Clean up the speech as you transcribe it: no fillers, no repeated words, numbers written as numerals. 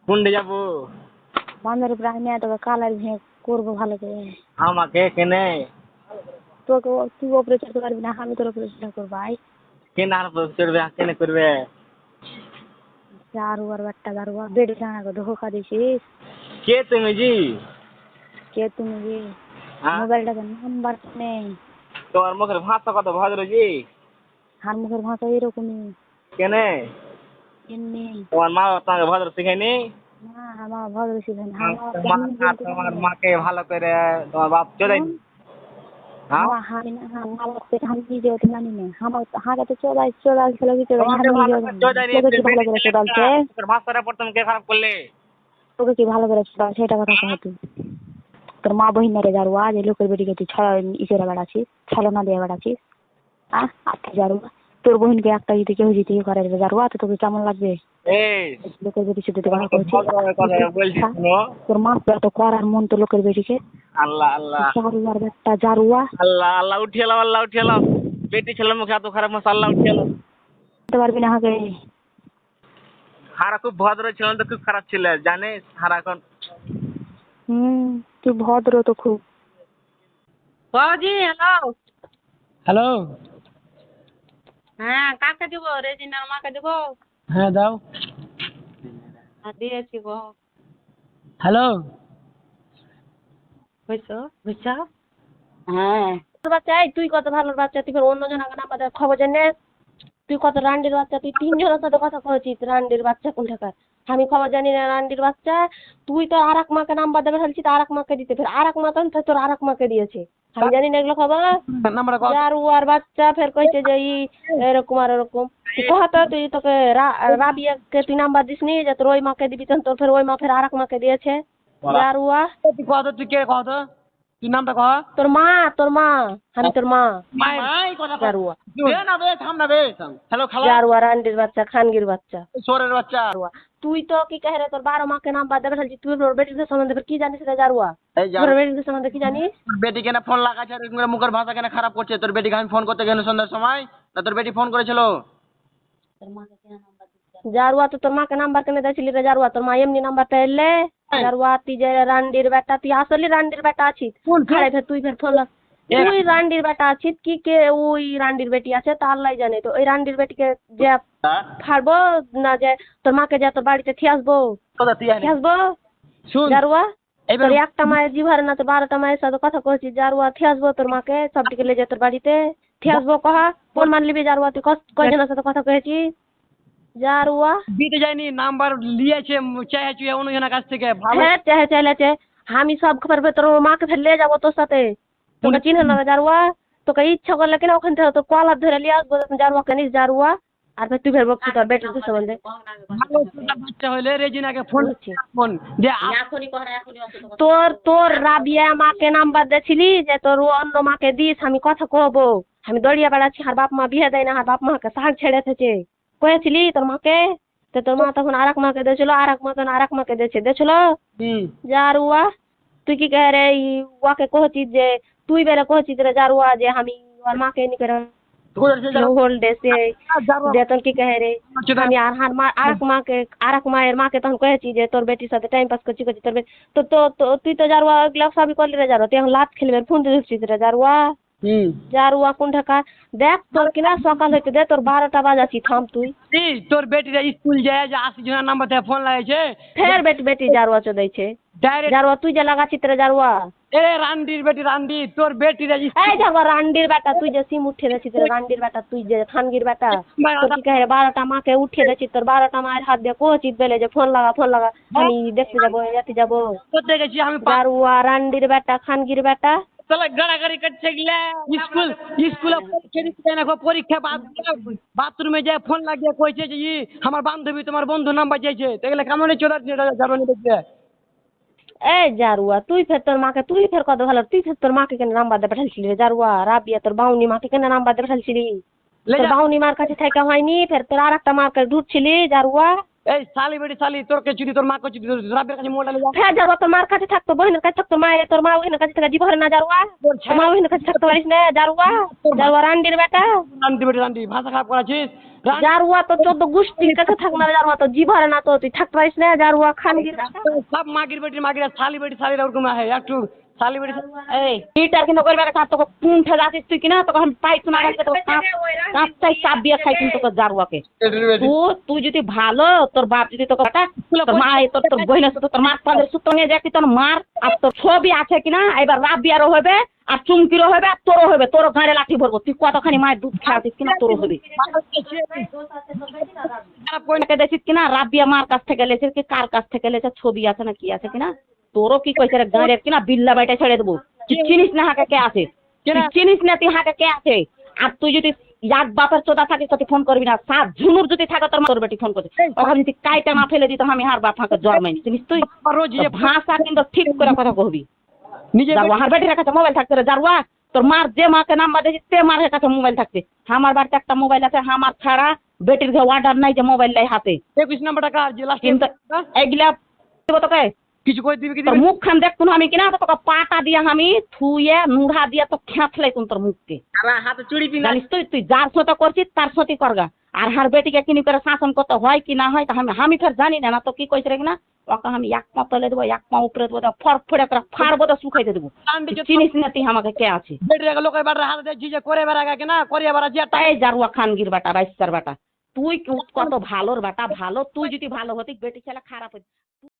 কোনটা যাবো? বান্ধবের প্রায় নিয়ে তোকে কালার ভেঙে করবো ভালো করে। আমাকে কেনে? তোকে তুই ওপরে চড়তে পারবি না, আমি তোর ওপরে চড়া করবো। আই কেন আর চড়বে, কেনে করবে? জারুয়ার বাট্টা জারুয়া বেড়ে জানাকে ধোকা দিছিস। কে তুমি জি? কে তুমি যে? হ্যাঁ, মোবাইলটাতে নাম্বার নেই। তোমার মুখের ভাষা কত ভদ্র জি। হার মুখের ভাষা এরকমই। কেনে? এমনি তোমার মা বাবা তোমাকে ভদ্র শিখায়নি? না, আমার ভদ্র শিখেন তোমার মাকে ভালো করে তোমার বাপ চলেনি? হ্যাঁ, আমার হামি না আমি নিজে ওটা জানি না। আমার হাঁটা তো চোদাই ছিল কি চোদাই তোমাকে আমি ভালো নিজেও করে জানি না। চোদায়নি, তোকে কি তুমি ভালো বেটি করে ছেলে একটা। চোদালছে? তোর ভাষাটা পড়তে কে খারাপ করলে? তোকে কি ভালো করে চোদাল সেটা কথা কহ তুই। তোর মা বহিনারে জারুয়া যে লোকের বেটিকে তুই ইসেরা বেড়াচ্ছিস, ছলনা দিয়ে বেড়াচ্ছিস। আজকে জারুয়া তোর বোনকে একটা যদি কেউ যদি করে জারুয়া তো তোকে কেমন লাগবে? এই লোকের বেটির সাথে কথা তোমাকে করছিস। ভদ্রভাবে কথা বলছি শুনো। তোর মা তো এত করার মন তো লোকের বেটিকে। আল্লাহ আল্লাহ জারুয়ার একটা জারুয়া আল্লাহ আল্লাহ, উঠিয়ে এলাও, আল্লাহ উঠিয়ে এলাও। বেটি ছেলের মুখে এত খারাপ ভাষা, আল্লাহ উঠিয়ে এলাও। দিতে পারবি না হাকে। হারা খুব ভদ্র ছিল তো খুব খারাপ ছিল জানিস, হারা এখন। তুই ভদ্র তো খুব। বাবাজি হ্যালো। হ্যালো। হ্যাঁ কাকে দিব? রেজিনার মাকে দিব? হ্যাঁ দাও। দিয়েছি গো। হ্যালো। বুঝছো বুঝছো? হ্যাঁ তোর বাচ্চা, এই তুই কত ভালো বাচ্চা, তুই ফের অন্য জনকে নাম্বার দেওয়ার খবর জানে? তুই কত রান্ডির বাচ্চা, তুই 3 জনের সাথে কথা কয়েছিস। রান্ডির বাচ্চা কোন ঠাকার? আমি খবর জানি না রান্ডির বাচ্চা। তুই তো আর এক মাকে নাম্বার দেবে ফেলছিস, আর এক মাকে দিতে, ফের আর এক মা তো তোর আর এক মাকে দিয়েছে। আমি জানি না এগুলো খবর। নাম্বারটা কত? যার আর বাচ্চা ফের কইছে যে এরকম আর এরকম। তুই কহতো তুই তোকে রাবিয়াকে তুই নাম্বার দিস নি যে তোর ওই মাকে দিবি, তখন তোর ফের ওই মা ফের আর এক মাকে দিয়েছে। যার তুই কত, তুই কে কত? তুই নামটা কহ। তোর মা, তোর মা, আমি তোর মা। মাই কথা কহ। জারুয়া বে না বে, থাম না বে। হ্যালো খালা। জারুয়া রান্ডির বাচ্চা, খানগির বাচ্চা। সোরের বাচ্চা। জারুয়া তুই তো কি কহে রে, তোর 12 মাকে নাম্বার দেবে ফেলছিস। তুই তোর বেটির সম্বন্ধে ফের কি জানিস রে জারুয়া? এই তোর জানো বেটির সম্বন্ধে কি জানিস? বেটি কেন ফোন লাগাচ্ছে আর এরকম মুখের ভাষা কেন খারাপ করছে? তোর বেটিকে আমি ফোন করতে গেলে সন্ধ্যার সময়, না তোর বেটি ফোন করেছিল? জারুয়া তো তোর মাকে নাম্বার কেনে দিয়েছিলি রে জারুয়া? তোর মা এমনি নাম্বারটা এলে? জারুয়া তুই যে রান্ডির বেটা, তুই আসলে রান্ডির বেটা আছিস। খাড়ে ফের তুই ফের ফোন তুই রান্ডির বেটা আছিস কি কে ওই রান্ডির বেটি আছে তা আল্লাহ জানে। তো ওই রান্ডির বেটিকে যে ফাড়বো না, যে তোর মাকে যে তোর বাড়িতে থিয়ে আসবো, কোথা তুই আনি? থিয়ে আসবো শুন জারুয়া। এইবার তোর একটা মায়ের জিভারে না তো 12টা মায়ের সাথে কথা কইছিস। জারুয়া থিয়ে আসবো তোর মাকে সবটিকে লেগে তোর বাড়িতে থিয়ে আসবো। কহা কোন মান লিবি জারুয়া? তুই কয়জনের সাথে কথা কয়েছিস জারুয়া? দিতে যায়নি, নাম্বার লিয়েছে চাইছে অন্যজনের কাছ থেকে। ভালো হ্যাঁ চেহে চেলেছে। আমি সব খবর তোর মাকে ফের নিয়ে যাবো তোর সাথে। তোকে চিনে না জারুয়া? তোকে ইচ্ছা করলে কিনা ওখান থেকে তোর কলার ধরে নিয়ে আসবো জারুয়াকে নিস জারুয়া। আর ফের তুই ফের বকছি তোর বেটির সম্বন্ধে। ভালো বাচ্চা হইলে রেজিনাকে ফোন বুঝছি। ফোন যে তোর তোর রাবিয়া মাকে নাম্বার দিয়েছিলি যে তোর অন্য মাকে দিস, আমি কথা কবো। আমি দড়িয়া বেড়াচ্ছি, আর বাপ মা বিয়ে দেয় না, আর বাপ মাকে শাক ছেড়ে থেছে। কয়েছিলি তোর মাকে? তো তোর মা তখন আর এক মাকে দিয়েছিল, আর এক মা তখন আর এক মাকে দিয়েছিল। জারুয়া তুই কি কহে রে ওয়াকে কহছিস যে তুই বেরে কহছিস রে জারুয়া যে আমি ওর মাকে নি করে হোল্ড এসে বেতন কি কহে রে? আমি আর হার মা আর এক মায়ের মাকে তখন কহেছি যে তোর বেটির সাথে টাইম পাস করছি তোর বেটি তো তো তো- তুই তো জারুয়া ওগুলা সবই করলি রে জারুয়া। তুই এখন লাত খেলবে ফোন দিয়ে দিচ্ছিস রে জারুয়া। জারুয়া কোন ঢাকা দেখ তোর কিনা সকাল হইতে দে তোর 12টা বাজাচ্ছি থাম তুই। তোর বেটিরা স্কুল যায় যে 80 জনের নাম্বার থেকে ফোন লাগাইছে ফের বেটি বেটি জারুয়া চোদাইছে। ডাইরেক্ট। জারুয়া তুই যে লাগাচ্ছিস রে জারুয়া। এ রান্ডির বেটি রান্ডি, তোর বেটিরা এই দেখো রান্ডির বেটা, তুই যে সিম উঠিয়ে দিয়েছিস রে রান্ডির বেটা, তুই যে খানগির বেটা। তোর কি কহে 12টা মাকে উঠিয়ে দিয়েছিস, তোর 12টা মায়ের হাত দিয়ে কোচিত বেলে যে ফোন লাগা আমি দেখতে যাবো যেতে যাবো। করতে গেছি আমি জারুয়া রান্ডির বেটা খানগির বেটা। তাহলে গাড়াগাড়ি করছে গেলে স্কুলে পরীক্ষা দিতে যায় না, পরীক্ষা বাথরুমে যায় ফোন লাগিয়ে কইছে যে আমার বান্ধবী তোমার বন্ধু নাম্বার চাইছে, তাহলে কেমন চোদা যাবেন দেখতে। এই জারুয়া তুই ফের কত ভালো, তুই ফের তোর মাকে কেন নাম্বার দিয়ে পাঠাইছিলি রে জারুয়া? রাবিয়া তোর বাউনি মাকে কেন নাম্বার দিয়ে পাঠাইছিলি? তোর বাউনি মার কাছে থাকা হয়নি, ফের তোর আর একটা মার কাছে ঢুকছিলি জারুয়া। এই শালি বেটি শালি তোরকে চুরি তোর মাকে চুরি তোর রাবের কাছে মোবাইল যা হ্যাঁ যাবো তোর মার কাছে থাকতো বোনের কাছে থাকতো মায়ের তোর মা ওখানে কাছে থাকা জীবনে না যারুয়া তোর মা ওখানে কাছে থাকতে পারিস না যারুয়া যারুয়া রান্ডির বেটা রান্দি বেটি রান্দি ভাষা খারাপ করাছিস যারুয়া তো 14 গোষ্ঠীর কাছে থাক না যারুয়া তো জীবনে না তো তুই থাকতে পারিস না যারুয়া খানগির সব মাগির বেটি মাগিরা শালি বেটি শালিরা ওরকম আহে একটু শালি বেটি এই ইটার কিন্তু করবে না তোকে কুণ্ঠে যাচ্ছিস তুই কিনা তোকে আমি পাইছো না তোকে কাঁচটাই চাপ দিয়ে খাই কিন্তু তোকে জারুয়াকে তুই যদি ভালো তোর বাপ যদি তোকে তোর মা তোর বহিন আছে তোর মার পালের সূত্র নিয়ে যাচ্ছি তোর মার আর তোর ছবি আছে কিনা এবার রাবিয়ারও হবে আর চুমকিরও হবে আর তোরও হবে তোরও গাঁড়ে লাঠি ভরবো তুই কতখানি মায়ের দুধ খাওয়াছিস কিনা তোরও হবে দেখছিস কিনা রাবিয়া মার কাছ থেকে লেছে কি কার কাছ থেকে লেছে ছবি আছে না কি আছে কিনা তোরও কি কইছে রে গাঁড়ের কিনা বিল্লা বাইটা ছেড়ে দেবো তুই চিনিস না হাকে কে আছে তুই চিনিস না তুই হাকে কে আছে আর তুই যদি এক বাপের চোদা থাকিস তো তুই ফোন করবি না সাত ঝুনুর যদি থাকে তোর তোর বেটি ফোন করছে ওখানে যদি কাইটা না ফেলে দিত আমি হার বাপ হাঁকে জন্মাইনি চিনিস তুই রোজ ভাষা কিন্তু ঠিক করে কথা কহবি নিজে যার হার বেটির কাছে মোবাইল থাকতে রে যারুয়া তোর মার যে মাকে নাম্বার দিয়েছিস তে মার কাছে মোবাইল থাকছে আমার বাড়িতে একটা মোবাইল আছে আমার ছাড়া বেটির ঘরে অর্ডার নাই যে মোবাইল লাই হাতে 21 নাম্বারটা কার যে লাস্ট কিন্তু এগুলা দেবো তোকে কিছু কই দিবি কি তোর দিবি মুখ খান দেখ আমি কিনা তো তোকে পাটা দিয়ে আমি থুয়ে নুড়া দিয়ে তো খেঁচলাই তোর মুখকে হাতে চুড়ি পিনা জানিস তুই তুই যার সাথে করছিস তার সাথে করগা আর হার বেটিকে কিনি করে শাসন করতে হয় কি না হয় তা আমি ফের জানি না তো কি কইছে রে কিনা ওকে আমি এক পা তলে দেবো এক পা উপরে দেবো ফড়ফড়ে করে ফাড়বো তো শুকাইতে দেবো তুই চিনিস না তুই আমাকে কে আছে বেটি রে লোকের বাড়ি হাতে দিয়ে ঝিঝে করে বেড়া কেনা করিয়া বেড়া যে তাই জারুয়া খানগির বেটা রাইসার বেটা তুই কত ভালোর বেটা ভালো তুই যদি ভালো হতি বেটি ছেলে খারাপ হতি